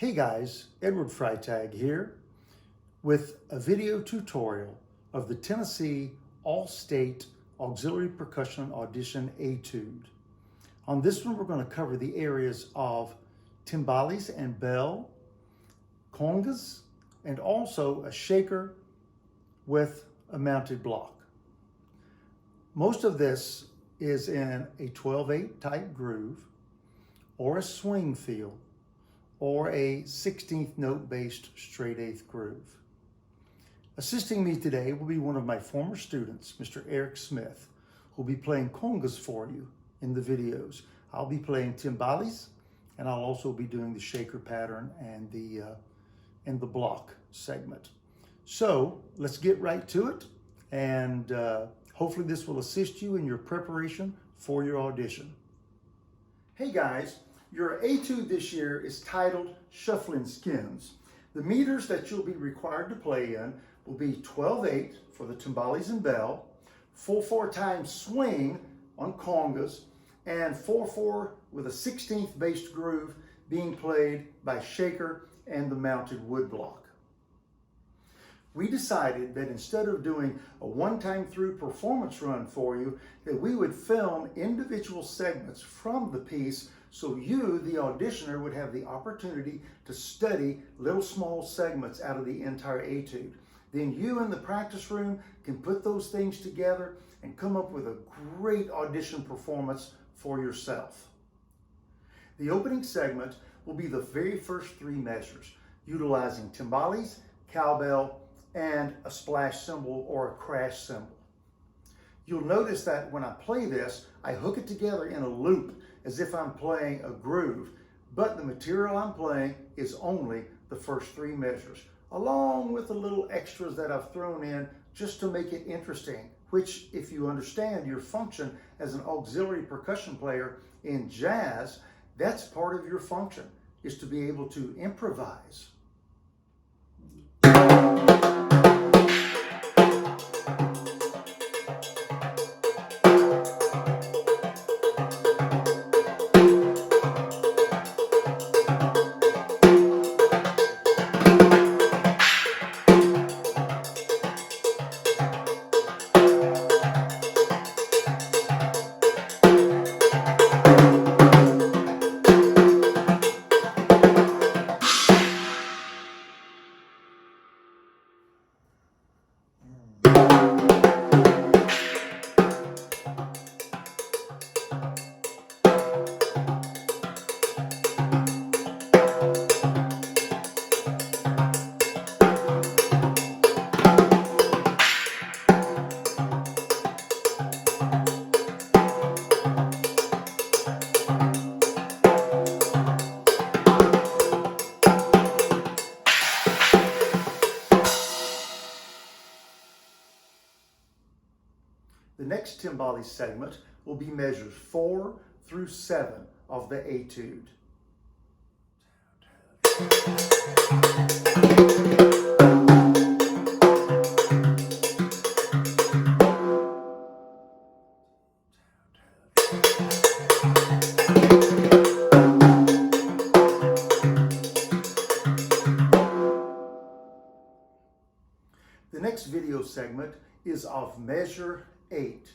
Hey guys, Edward Freytag here with a video tutorial of the Tennessee All-State Auxiliary Percussion Audition Etude. On this one, we're going to cover the areas of timbales and bell, congas, and also a shaker with a mounted block. Most of this is in a 12/8 type groove or a swing feel, or a 16th note based straight eighth groove. Assisting me today will be one of my former students, Mr. Eric Smith, who will be playing congas for you in the videos. I'll be playing timbales, and I'll also be doing the shaker pattern and the block segment. So let's get right to it, and hopefully this will assist you in your preparation for your audition. Hey guys, your etude this year is titled Shuffling Skins. The meters that you'll be required to play in will be 12/8 for the timbales and bell, 4/4 time swing on congas, and 4/4 with a 16th based groove being played by shaker and the mounted wood block. We decided that instead of doing a one-time through performance run for you, that we would film individual segments from the piece so you, the auditioner, would have the opportunity to study little small segments out of the entire etude. Then you in the practice room can put those things together and come up with a great audition performance for yourself. The opening segment will be the very first three measures, utilizing timbales, cowbell, and a splash cymbal or a crash cymbal. You'll notice that when I play this, I hook it together in a loop as if I'm playing a groove, but the material I'm playing is only the first three measures, along with the little extras that I've thrown in just to make it interesting, which, if you understand your function as an auxiliary percussion player in jazz, that's part of your function, is to be able to improvise. The next timbales segment will be measures 4 through 7 of the etude. The next video segment is of measure 8.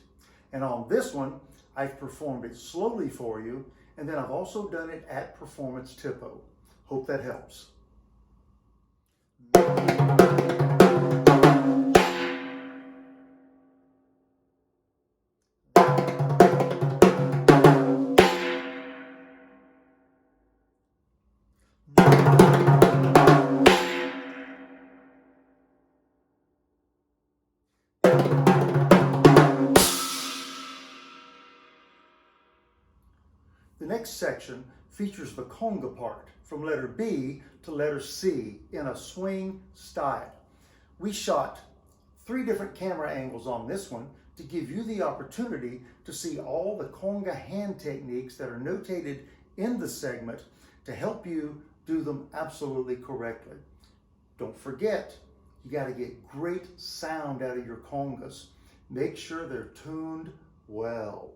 And on this one, I've performed it slowly for you, and then I've also done it at performance tempo. Hope that helps. The next section features the conga part from letter B to letter C in a swing style. We shot 3 different camera angles on this one to give you the opportunity to see all the conga hand techniques that are notated in the segment to help you do them absolutely correctly. Don't forget, you got to get great sound out of your congas. Make sure they're tuned well.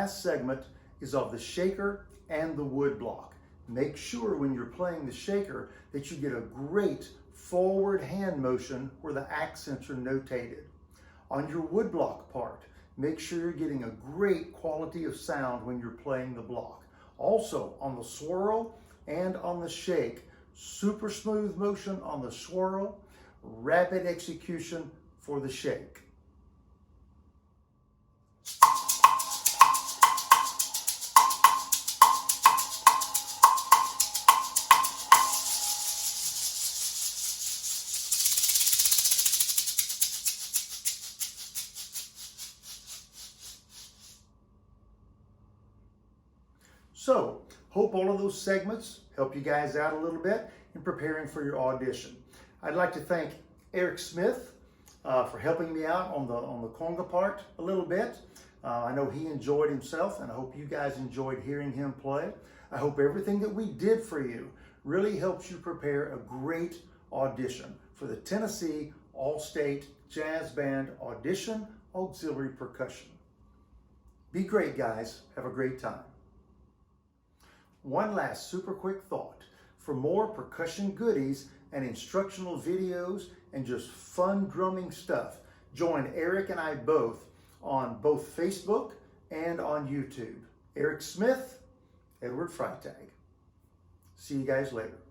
last segment is of the shaker and the wood block. Make sure when you're playing the shaker that you get a great forward hand motion where the accents are notated. On your wood block part, make sure you're getting a great quality of sound when you're playing the block. Also, on the swirl and on the shake, super smooth motion on the swirl, rapid execution for the shake. So, hope all of those segments help you guys out a little bit in preparing for your audition. I'd like to thank Eric Smith for helping me out on the conga part a little bit. I know he enjoyed himself, and I hope you guys enjoyed hearing him play. I hope everything that we did for you really helps you prepare a great audition for the Tennessee All-State Jazz Band Audition Auxiliary Percussion. Be great, guys. Have a great time. One last super quick thought. For more percussion goodies and instructional videos and just fun drumming stuff, join Eric and I both on both Facebook and on YouTube. Eric Smith, Edward Freytag. See you guys later.